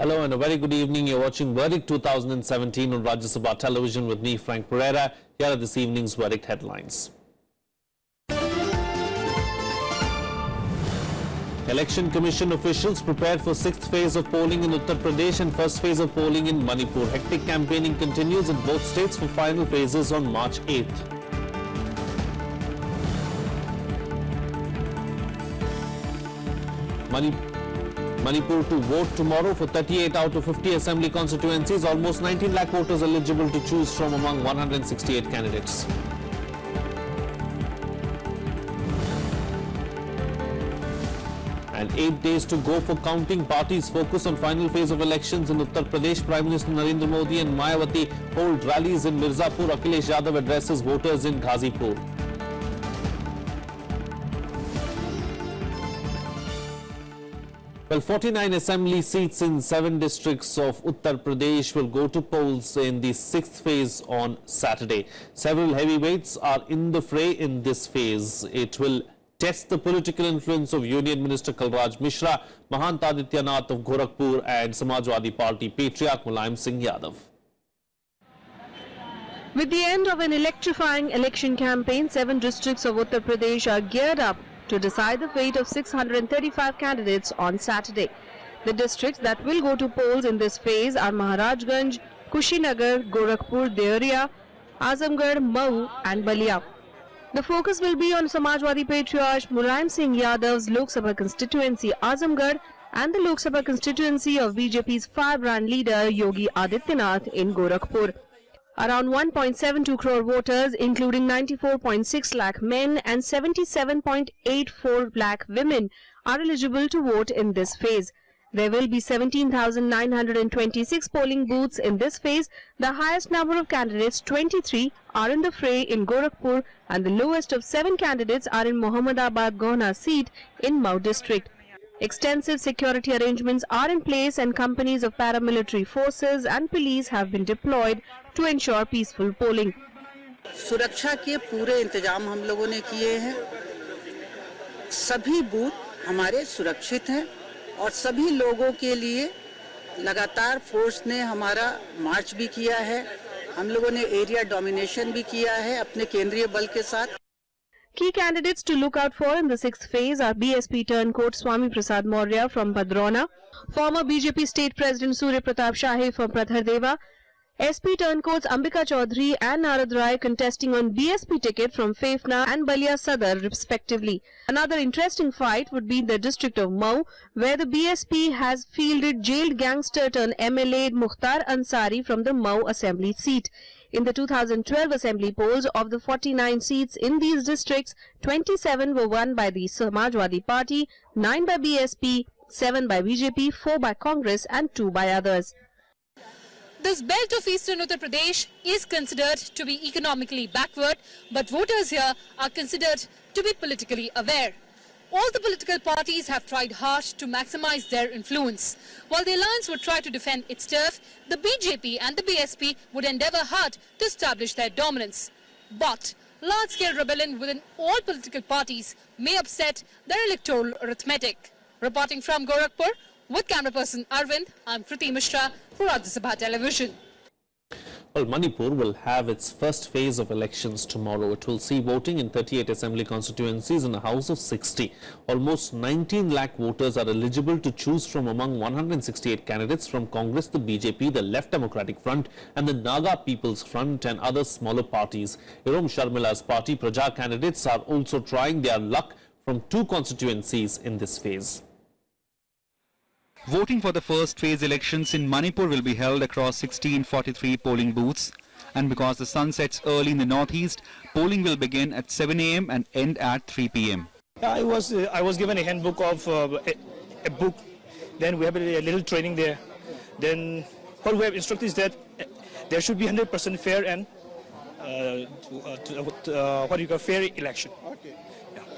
Hello and a very good evening. You're watching Verdict 2017 on Rajya Sabha television with me, Frank Pereira. Here are this evening's Verdict headlines. Election Commission officials prepared for 6th phase of polling in Uttar Pradesh and 1st phase of polling in Manipur. Hectic campaigning continues in both states for final phases on March 8th. Manipur to vote tomorrow for 38 out of 50 assembly constituencies. Almost 19 lakh voters eligible to choose from among 168 candidates. And 8 days to go for counting. Parties focus on final phase of elections in Uttar Pradesh. Prime Minister Narendra Modi and Mayawati hold rallies in Mirzapur. Akhilesh Yadav addresses voters in Ghazipur. Well, 49 assembly seats in 7 districts of Uttar Pradesh will go to polls in the 6th phase on Saturday. Several heavyweights are in the fray in this phase. It will test the political influence of Union Minister Kalraj Mishra, Mahant Adityanath of Gorakhpur and Samajwadi Party Patriarch Mulayam Singh Yadav. With the end of an electrifying election campaign, 7 districts of Uttar Pradesh are geared up to decide the fate of 635 candidates on Saturday. The districts that will go to polls in this phase are Maharajganj, Kushinagar, Gorakhpur, Deoria, Azamgarh, Mau and Balia. The focus will be on Samajwadi Patriarch Mulayam Singh Yadav's Lok Sabha constituency Azamgarh and the Lok Sabha constituency of BJP's firebrand leader Yogi Adityanath in Gorakhpur. Around 1.72 crore voters, including 94.6 lakh men and 77.84 lakh women, are eligible to vote in this phase. There will be 17,926 polling booths in this phase. The highest number of candidates, 23, are in the fray in Gorakhpur and the lowest of 7 candidates are in Mohammadabad Gohna seat in Mau district. Extensive security arrangements are in place and companies of paramilitary forces and police have been deployed to ensure peaceful polling. सुरक्षा के पूरे इंतजाम हम लोगों ने किए हैं। सभी बूथ हमारे सुरक्षित हैं और सभी लोगों के लिए लगातार फोर्स ने हमारा मार्च भी किया है। हम लोगों ने एरिया डोमिनेशन भी किया है अपने केंद्रीय बल के साथ। Key candidates to look out for in the 6th phase are BSP turncoat Swami Prasad Maurya from Bhadrauna, former BJP State President Surya Pratap Shahi from Prathardeva, SP turncoats Ambika Chaudhary and Narad Rai contesting on BSP ticket from Fefna and Balia Sadar respectively. Another interesting fight would be the district of Mau, where the BSP has fielded jailed gangster turned MLA Mukhtar Ansari from the Mau assembly seat. In the 2012 assembly polls, of the 49 seats in these districts, 27 were won by the Samajwadi Party, 9 by BSP, 7 by BJP, 4 by Congress and 2 by others. This belt of eastern Uttar Pradesh is considered to be economically backward, but voters here are considered to be politically aware. All the political parties have tried hard to maximize their influence. While the alliance would try to defend its turf, the BJP and the BSP would endeavour hard to establish their dominance. But large-scale rebellion within all political parties may upset their electoral arithmetic. Reporting from Gorakhpur, with camera person Arvind, I'm Kriti Mishra for Rajya Sabha Television. Well, Manipur will have its first phase of elections tomorrow. It will see voting in 38 assembly constituencies in a house of 60. Almost 19 lakh voters are eligible to choose from among 168 candidates from Congress, the BJP, the Left Democratic Front and the Naga People's Front and other smaller parties. Irom Sharmila's party Praja candidates are also trying their luck from 2 constituencies in this phase. Voting for the first phase elections in Manipur will be held across 1643 polling booths, and because the sun sets early in the northeast, polling will begin at 7 a.m. and end at 3 p.m. I was given a handbook of a book. Then we have a little training there. Then what we have instructed is that there should be 100% fair and fair election. Okay.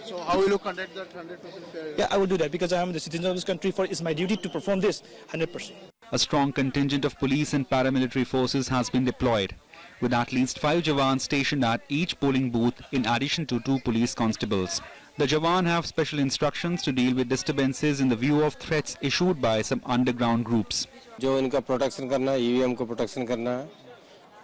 So how will you conduct that 100% fair? Yeah, I will do that because I am the citizen of this country. It's my duty to perform this 100%. A strong contingent of police and paramilitary forces has been deployed, with at least 5 jawans stationed at each polling booth in addition to 2 police constables. The Jawan have special instructions to deal with disturbances in the view of threats issued by some underground groups. जो इनका protection करना है, EVM को protection करना है,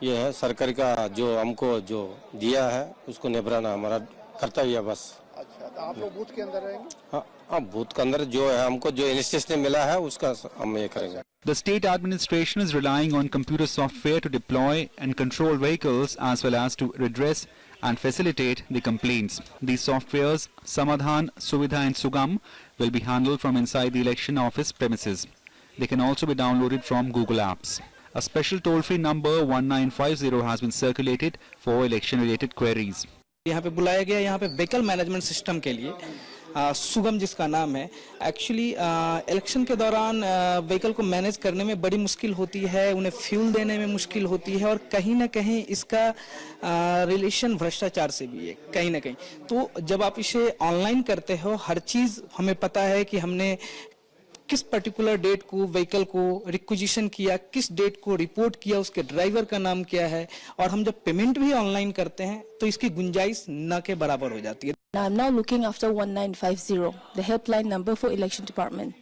ये है सरकार का जो हमको जो दिया है उसको निभराना हमारा कर्तव्य है बस। अच्छा, तो आप लोग बूथ के अंदर रहेंगे? हाँ, बूथ के अंदर जो है हमको जो इंस्ट्रक्शन मिला है उसका हम ये करेंगे। The state administration is relying on computer software to deploy and control vehicles as well as to redress and facilitate the complaints. These softwares, Samadhan, Suvidha and Sugam, will be handled from inside the election office premises. They can also be downloaded from Google Apps. A special toll-free number 1950 has been circulated for election-related queries. यहाँ पे बुलाया गया यहाँ पे vehicle management system के लिए सुगम जिसका नाम है। एक्चुअली इलेक्शन के दौरान व्हीकल को मैनेज करने में बड़ी मुश्किल होती है, उन्हें फ्यूल देने में मुश्किल होती है और कहीं ना कहीं इसका रिलेशन भ्रष्टाचार से भी है कहीं ना कहीं। तो जब आप इसे ऑनलाइन करते हो, हर चीज़ हमें पता है कि हमने किस पर्टिकुलर डेट को व्हीकल को रिक्विजिशन किया, किस डेट को रिपोर्ट किया, उसके ड्राइवर का नाम क्या है, और हम जब पेमेंट भी ऑनलाइन करते हैं तो इसकी गुंजाइश न के बराबर हो जाती है। I'm now looking after 1950, the helpline number for election department.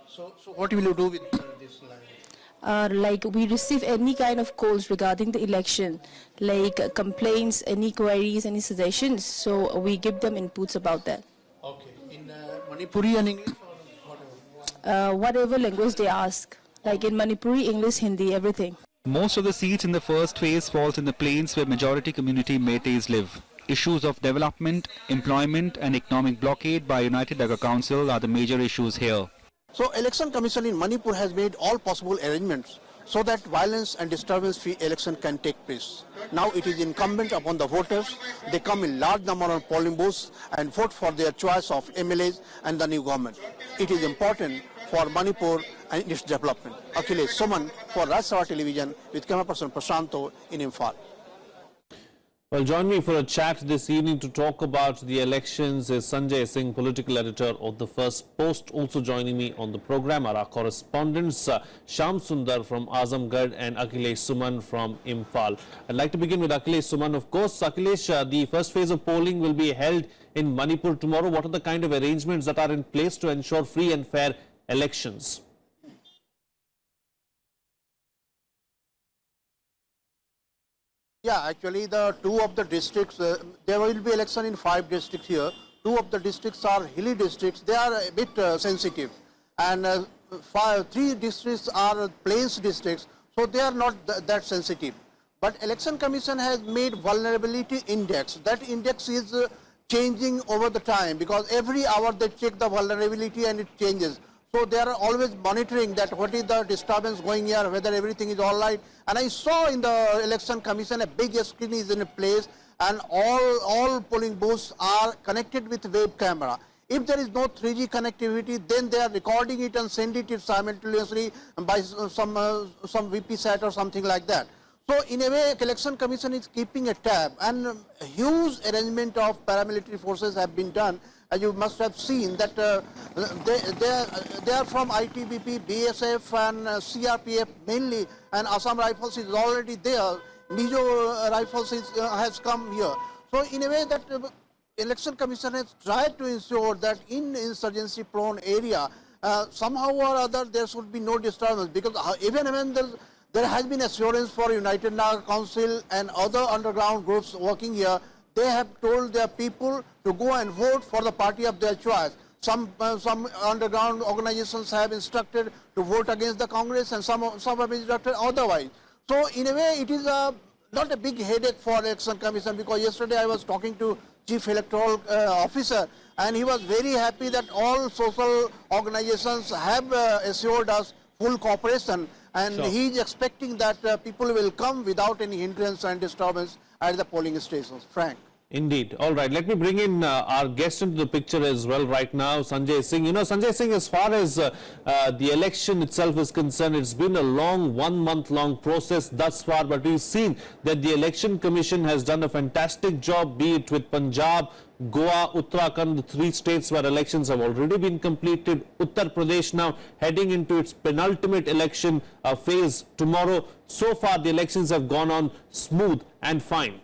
So what will you do with this line? Like we receive any kind of calls regarding the election, like complaints, any queries, any suggestions. So we give them inputs about that. Okay. In Manipuri and English or whatever? Whatever language they ask, like in Manipuri, English, Hindi, everything. Most of the seats in the first phase falls in the plains where majority community Meiteis live. Issues of development, employment and economic blockade by United Labour Council are the major issues here. So Election Commission in Manipur has made all possible arrangements so that violence and disturbance-free election can take place. Now it is incumbent upon the voters. They come in large number on polling booths and vote for their choice of MLAs and the new government. It is important for Manipur and its development. Akhilesh Suman for Rajya Sabha Television with camera person Prashanto in Imphal. Well, join me for a chat this evening to talk about the elections is Sanjay Singh, political editor of the First Post. Also joining me on the program are our correspondents Shyam Sundar from Azamgarh and Akhilesh Suman from Imphal. I'd like to begin with Akhilesh Suman. Of course, Akhilesh, the first phase of polling will be held in Manipur tomorrow. What are the kind of arrangements that are in place to ensure free and fair elections? Yeah, actually the two of the districts, there will be election in 5 districts here. 2 of the districts are hilly districts. They are a bit sensitive. And 3 districts are plains districts, so they are not that sensitive. But Election Commission has made vulnerability index. That index is changing over the time because every hour they check the vulnerability and it changes. So they are always monitoring that what is the disturbance going here, whether everything is all right. And I saw in the Election Commission a big screen is in place and all polling booths are connected with web camera. If there is no 3G connectivity, then they are recording it and send it simultaneously by some VP sat or something like that. So in a way, Election Commission is keeping a tab and a huge arrangement of paramilitary forces have been done. As you must have seen that they are from ITBP, BSF and CRPF mainly, and Assam Rifles is already there. Mizo Rifles has come here. So in a way that Election Commission has tried to ensure that in insurgency prone area, somehow or other there should be no disturbance, because even when there has been assurance for United Naga Council and other underground groups working here, they have told their people to go and vote for the party of their choice. Some underground organizations have instructed to vote against the Congress and some have instructed otherwise. So in a way it is not a big headache for Election Commission, because yesterday I was talking to Chief Electoral Officer and he was very happy that all social organizations have assured us full cooperation, and sure, he is expecting that people will come without any hindrance and disturbance at the polling stations. Frank. Indeed. All right. Let me bring in our guest into the picture as well right now, Sanjay Singh. You know, Sanjay Singh, as far as the election itself is concerned, it's been a long, 1 month long process thus far, but we've seen that the Election Commission has done a fantastic job, be it with Punjab, Goa, Uttarakhand, the 3 states where elections have already been completed. Uttar Pradesh now heading into its penultimate election phase tomorrow. So far, the elections have gone on smooth and fine.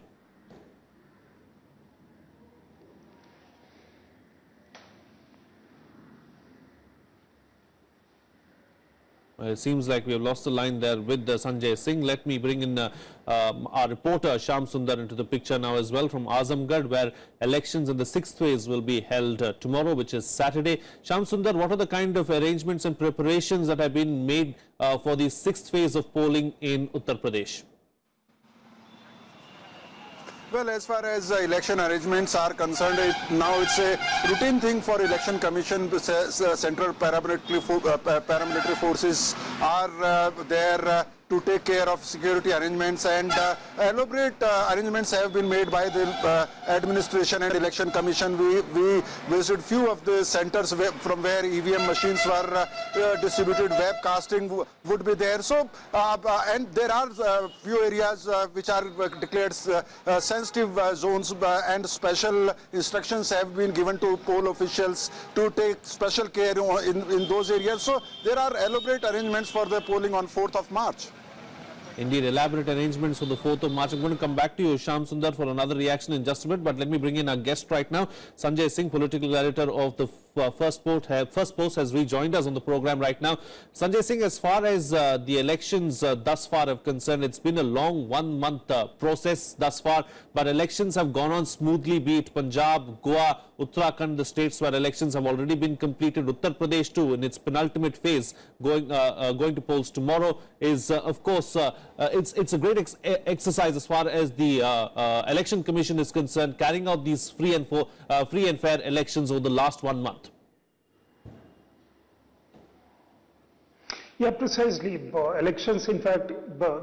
It seems like we have lost the line there with Sanjay Singh. Let me bring in our reporter Shyam Sundar into the picture now as well from Azamgarh, where elections in the 6th phase will be held tomorrow, which is Saturday. Shyam Sundar, what are the kind of arrangements and preparations that have been made for the 6th phase of polling in Uttar Pradesh? Well, as far as election arrangements are concerned, now it's a routine thing for election commission. Central paramilitary forces are there to take care of security arrangements, and elaborate arrangements have been made by the administration and election commission. We visited few of the centers from where EVM machines were distributed. Webcasting would be there. So and there are few areas which are declared sensitive zones, and special instructions have been given to poll officials to take special care in those areas. So there are elaborate arrangements for the polling on 4th of March. Indeed, elaborate arrangements for the 4th of March. I'm going to come back to you, Shyam Sundar, for another reaction in just a bit. But let me bring in our guest right now. Sanjay Singh, political editor of the First Post, has rejoined us on the program right now. Sanjay Singh, as far as the elections thus far are concerned, it's been a long 1 month process thus far, but elections have gone on smoothly, be it Punjab, Goa, Uttarakhand, the states where elections have already been completed. Uttar Pradesh too, in its penultimate phase, going to polls tomorrow, is of course it's a great exercise as far as the election commission is concerned, carrying out these free and fair elections over the last 1 month. Yeah, precisely. Elections, in fact,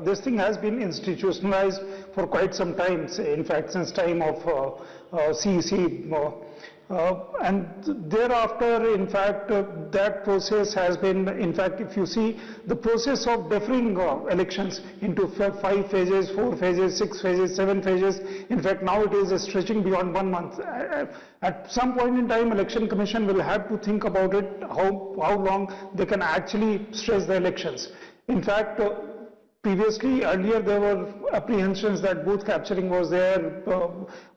this thing has been institutionalized for quite some time. In fact, since time of CEC. And thereafter, in fact, that process has been, in fact, if you see the process of deferring elections into 5 phases, 4 phases, 6 phases, 7 phases, in fact, now it is stretching beyond 1 month. At some point in time, Election Commission will have to think about it, how long they can actually stretch the elections. In fact, earlier there were apprehensions that booth capturing was there,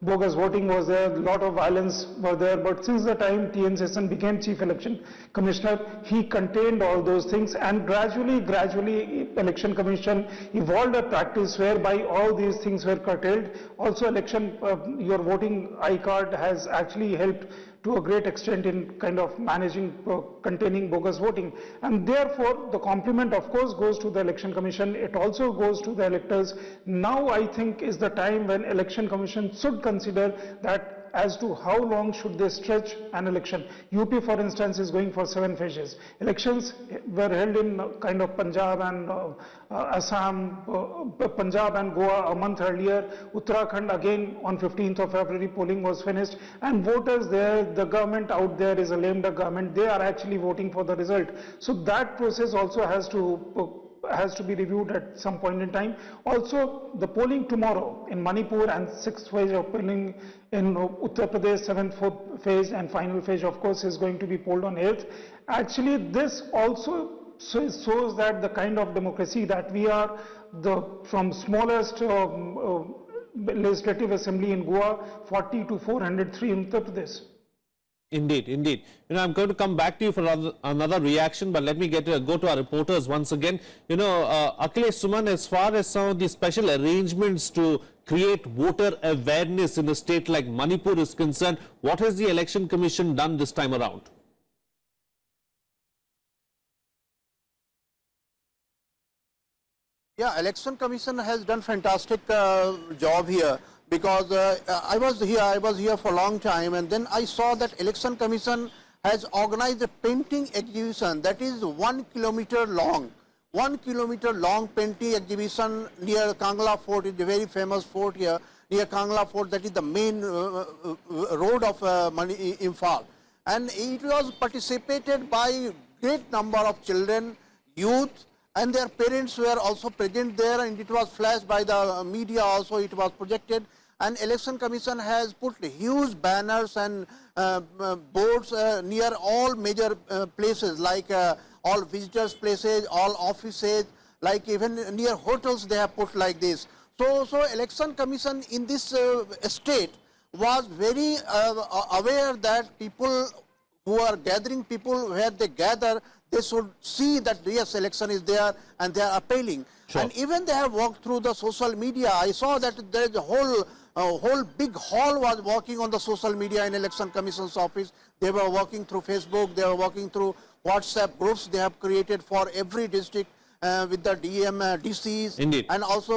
bogus voting was there, a lot of violence was there, but since the time T.N. Sesson became Chief Election Commissioner, he contained all those things, and gradually Election Commission evolved a practice whereby all these things were curtailed. Also your voting I-card has actually helped to a great extent in kind of managing, containing bogus voting. And therefore, the compliment of course goes to the Election Commission, it also goes to the electors. Now I think is the time when Election Commission should consider that as to how long should they stretch an election. UP, for instance, is going for 7 phases. Elections were held in kind of Punjab and Assam, Punjab and Goa a month earlier. Uttarakhand again on 15th of February polling was finished, and voters there, the government out there is a lame duck government. They are actually voting for the result. So that process also has to be reviewed at some point in time. Also, the polling tomorrow in Manipur and 6th phase of polling in Uttar Pradesh, 7th phase and final phase of course is going to be polled on 8th. Actually, this also shows that the kind of democracy that we are, from smallest legislative assembly in Goa, 40 to 403 in Uttar Pradesh. Indeed. I'm going to come back to you for another reaction, but let me go to our reporters once again. Akhilesh, Suman, as far as some of the special arrangements to create voter awareness in a state like Manipur is concerned, what has the Election Commission done this time around? Yeah, Election Commission has done fantastic job here, because I was here for a long time, and then I saw that Election Commission has organized a painting exhibition that is 1 kilometer long. 1 kilometer long painting exhibition near Kangla Fort, is a very famous fort here, near Kangla Fort, that is the main road of Imphal. And it was participated by great number of children, youth, and their parents were also present there, and it was flashed by the media also, it was projected. And Election Commission has put huge banners and boards near all major places, like all visitors places, all offices, like even near hotels they have put like this. So Election Commission in this state was very aware that people who are gathering, people where they gather, they should see that yes, election is there and they are appealing. Sure. And even they have walked through the social media. I saw that there is a whole big hall was working on the social media in Election Commission's office. They were working through Facebook, they were working through WhatsApp groups they have created for every district with the DCs. Indeed. And also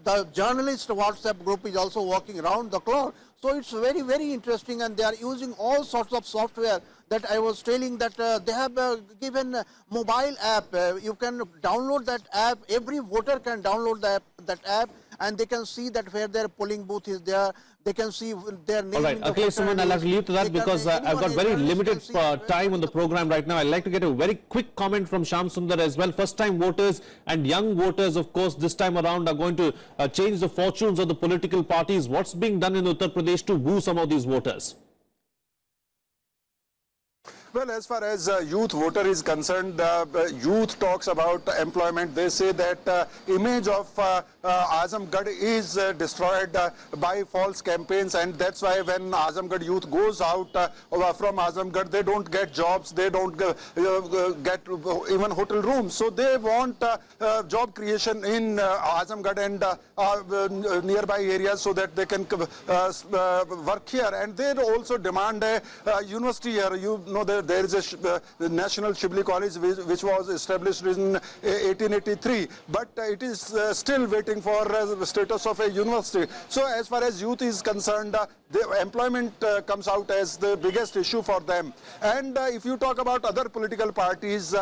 the journalist WhatsApp group is also working around the clock. So it's very, very interesting, and they are using all sorts of software that I was telling that they have given mobile app. You can download that app. Every voter can download that app, and they can see that where their polling booth is there. They can see their name. All right, Akhilesh Suman, I'll have to leave to that because I've got very limited time on the program right now. I'd like to get a very quick comment from Shyam Sundar as well. First-time voters and young voters, of course, this time around are going to change the fortunes of the political parties. What's being done in Uttar Pradesh to woo some of these voters? Well, as far as youth voter is concerned, youth talks about employment. They say that image of Azamgarh is destroyed by false campaigns, and that's why when Azamgarh youth goes out from Azamgarh, they don't get jobs, they don't get even hotel rooms. So they want job creation in Azamgarh and nearby areas so that they can work here. And they also demand a university here. You know, there is a National Shibli College which was established in 1883, but it is still waiting for the status of a university. So as far as youth is concerned, the employment comes out as the biggest issue for them. And if you talk about other political parties,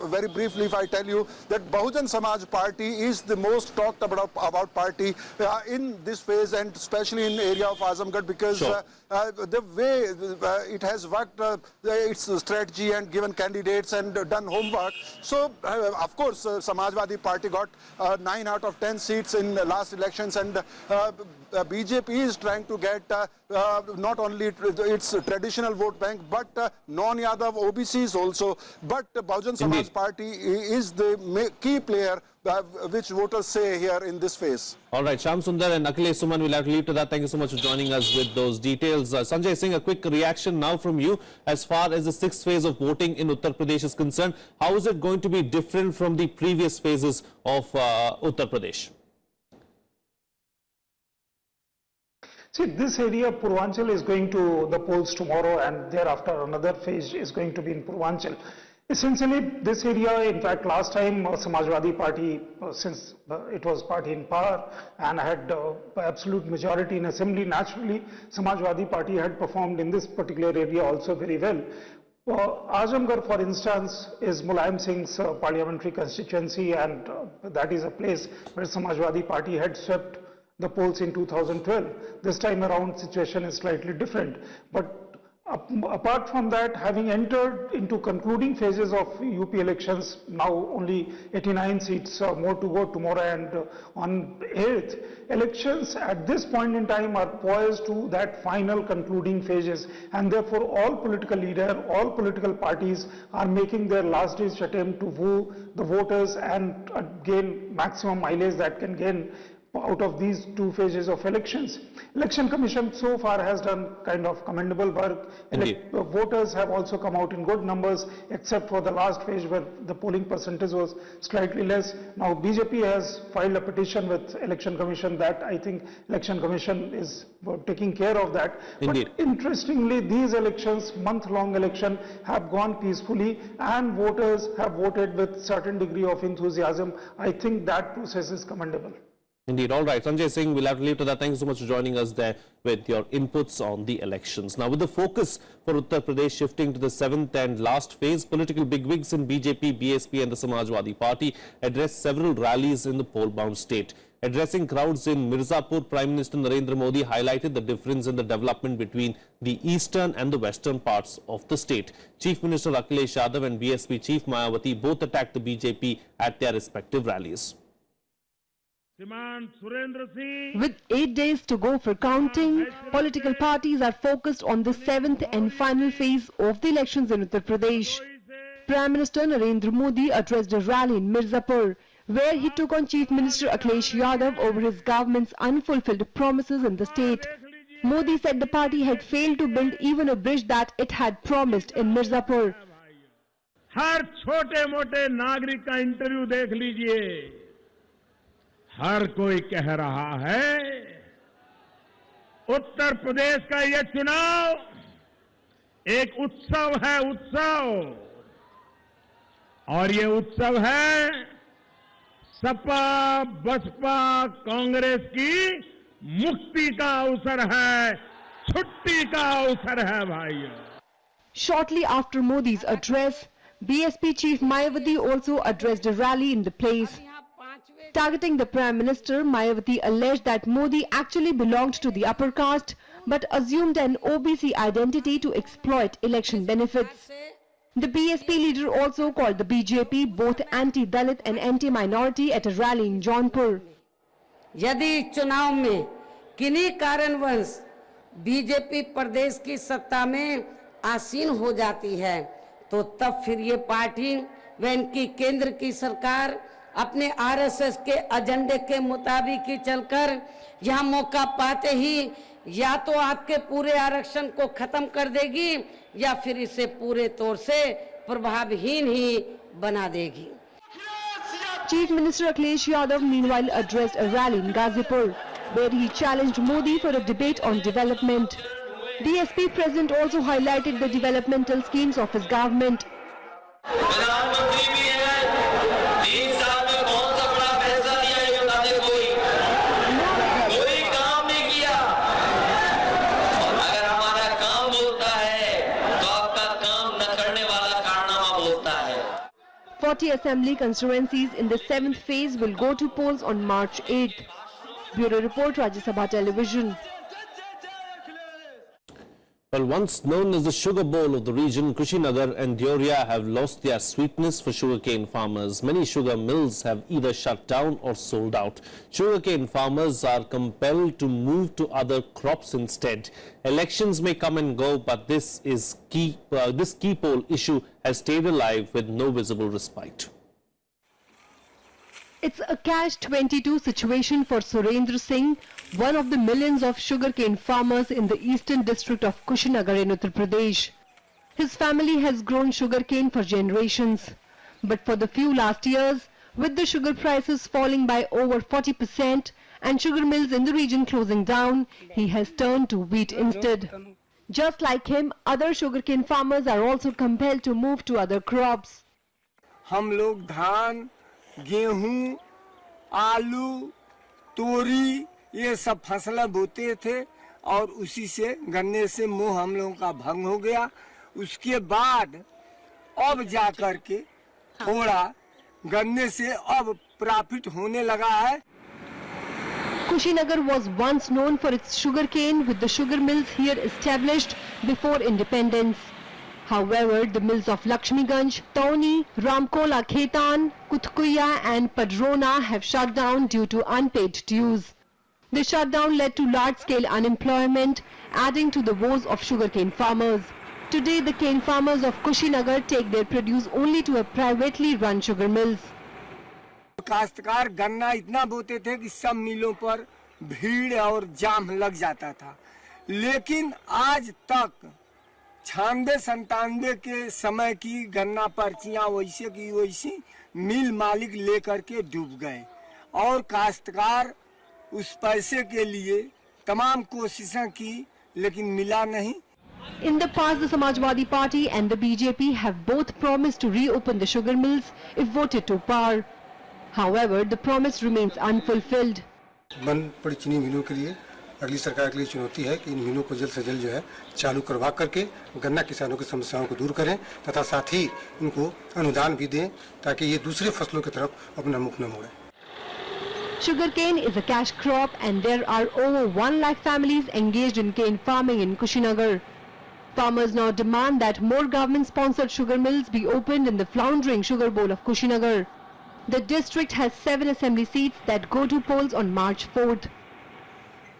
very briefly, if I tell you that Bahujan Samaj Party is the most talked about party in this phase, and especially in the area of Azamgarh, because Sure. The way it has worked, its strategy and given candidates and done homework. So, of course, Samajwadi Party got 9 out of 10 seats in the last elections, and BJP is trying to get not only its traditional vote bank, but non-Yadav OBCs also. But Bahujan Samaj Party is the key player which voters say here in this phase. All right, Shyam Sundar and Akhilesh Suman, we'll have to leave to that. Thank you so much for joining us with those details. Sanjay Singh, a quick reaction now from you as far as the 6th phase of voting in Uttar Pradesh is concerned. How is it going to be different from the previous phases of Uttar Pradesh? See, this area, Purvanchal, is going to the polls tomorrow, and thereafter another phase is going to be in Purvanchal. Essentially, this area, in fact, last time Samajwadi Party, since it was party in power and had absolute majority in assembly, naturally Samajwadi Party had performed in this particular area also very well. Azamgarh, for instance, is Mulayam Singh's parliamentary constituency, and that is a place where Samajwadi Party had swept the polls in 2012. This time around, situation is slightly different. But apart from that, having entered into concluding phases of UP elections, now only 89 seats, more to go tomorrow and on 8th, elections at this point in time are poised to that final concluding phases, and therefore all political leaders, all political parties are making their last ditch attempt to woo the voters and gain maximum mileage that can gain out of these 2 phases of elections. Election Commission so far has done kind of commendable work. Voters have also come out in good numbers, except for the last phase where the polling percentage was slightly less. Now BJP has filed a petition with Election Commission that I think Election Commission is taking care of that. Indeed. But interestingly, these elections, month-long election, have gone peacefully, and voters have voted with certain degree of enthusiasm. I think that process is commendable. Indeed. All right, Sanjay Singh, we'll have to leave to that. Thank you so much for joining us there with your inputs on the elections. Now, with the focus for Uttar Pradesh shifting to the 7th and last phase, political bigwigs in BJP, BSP and the Samajwadi Party addressed several rallies in the poll-bound state. Addressing crowds in Mirzapur, Prime Minister Narendra Modi highlighted the difference in the development between the eastern and the western parts of the state. Chief Minister Akhilesh Yadav and BSP Chief Mayawati both attacked the BJP at their respective rallies. With 8 days to go for counting, political parties are focused on the 7th and final phase of the elections in Uttar Pradesh. Prime Minister Narendra Modi addressed a rally in Mirzapur, where he took on Chief Minister Akhilesh Yadav over his government's unfulfilled promises in the state. Modi said the party had failed to build even a bridge that it had promised in Mirzapur. हर छोटे मोटे नागरिक का interview देख लीजिए, हर कोई कह रहा है उत्तर प्रदेश का ये चुनाव एक उत्सव है, उत्सव। और ये उत्सव है सपा बसपा कांग्रेस की मुक्ति का अवसर है, छुट्टी का अवसर है भाइयों। Shortly after Modi's address, BSP chief Mayawati also addressed a rally in the place. Targeting the Prime Minister, Mayawati alleged that Modi actually belonged to the upper caste but assumed an OBC identity to exploit election benefits. The BSP leader also called the BJP both anti-Dalit and anti-minority at a rally in Jaunpur. यदि चुनाव में किन्हीं कारणवश BJP प्रदेश की सत्ता में आसीन हो जाती है तो तब फिर ये पार्टी व इनकी केंद्र की सरकार अपने आरएसएस के एजेंडे के मुताबिक ही चलकर यहाँ मौका पाते ही या तो आपके पूरे आरक्षण को खत्म कर देगी या फिर इसे पूरे तौर से प्रभावहीन ही बना देगी। Chief Minister Akhilesh Yadav meanwhile addressed a rally in Ghazipur, where he challenged Modi for a debate on development. BSP President also highlighted the developmental schemes of his government. Forty assembly constituencies in the 7th phase will go to polls on March 8th. Bureau Report, Rajya Sabha Television. Well, once known as the sugar bowl of the region, Kushinagar and Deoria have lost their sweetness for sugarcane farmers. Many sugar mills have either shut down or sold out. Sugarcane farmers are compelled to move to other crops instead. Elections may come and go, but this key poll issue has stayed alive with no visible respite. It's a catch-22 situation for Surendra Singh, one of the millions of sugarcane farmers in the eastern district of Kushinagar in Uttar Pradesh. His family has grown sugarcane for generations. But for the few last years, with the sugar prices falling by over 40% and sugar mills in the region closing down, he has turned to wheat instead. Just like him, other sugarcane farmers are also compelled to move to other crops. हम लोग धान, गेहूं, आलू, तोरी ये सब फसलें बोते थे और उसी से गन्ने से मोह हम लोगों का भंग हो गया। उसके बाद अब जा कर के थोड़ा गन्ने से अब प्रॉफिट होने लगा है। Kushinagar was once known for its sugarcane, with the sugar mills here established before independence. However, the mills of Lakshmiganj, Tauni, Ramkola Khetan, Kuthkuya and Padrona have shut down due to unpaid dues. The shutdown led to large-scale unemployment, adding to the woes of sugarcane farmers. Today, the cane farmers of Kushinagar take their produce only to a privately run sugar mills. काश्तकार गन्ना इतना बोते थे कि सब मिलों पर भीड़ और जाम लग जाता था, लेकिन आज तक 96-97 के समय की गन्ना पर्चियां वैसे की वैसी मिल मालिक लेकर के डूब गए और काश्तकार उस पैसे के लिए तमाम कोशिशें की लेकिन मिला नहीं। In the past, the Samajwadi Party and the BJP have both promised to reopen the sugar mills if voted to power. However, the promise remains unfulfilled. बंद पड़ी चीनी मिलों के लिए अगली सरकार के लिए चुनौती है कि इन मिलों को जल्द से जल्द जो है चालू करवा करके गन्ना किसानों की समस्याओं को दूर करें तथा साथ ही उनको अनुदान भी दें ताकि ये दूसरे फसलों की तरफ अपना मुख न मोड़ें। Sugarcane is a cash crop and there are over 1 lakh families engaged in cane farming in Kushinagar. Farmers now demand that more government-sponsored sugar mills be opened in the floundering sugar bowl of Kushinagar. The district has 7 assembly seats that go to polls on March 4th.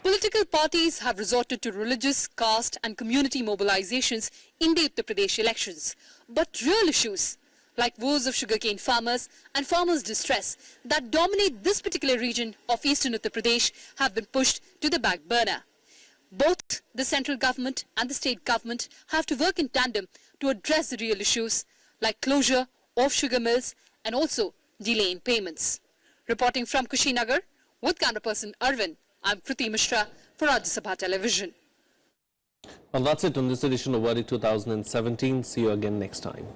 Political parties have resorted to religious, caste and community mobilizations in the Uttar Pradesh elections. But real issues like woes of sugarcane farmers and farmers' distress that dominate this particular region of eastern Uttar Pradesh have been pushed to the back burner. Both the central government and the state government have to work in tandem to address the real issues like closure of sugar mills and also delay in payments. Reporting from Kushinagar with camera person Arvind, I'm Kriti Mishra for Rajya Sabha Television. Well, that's it on this edition of Verdict 2017. See you again next time.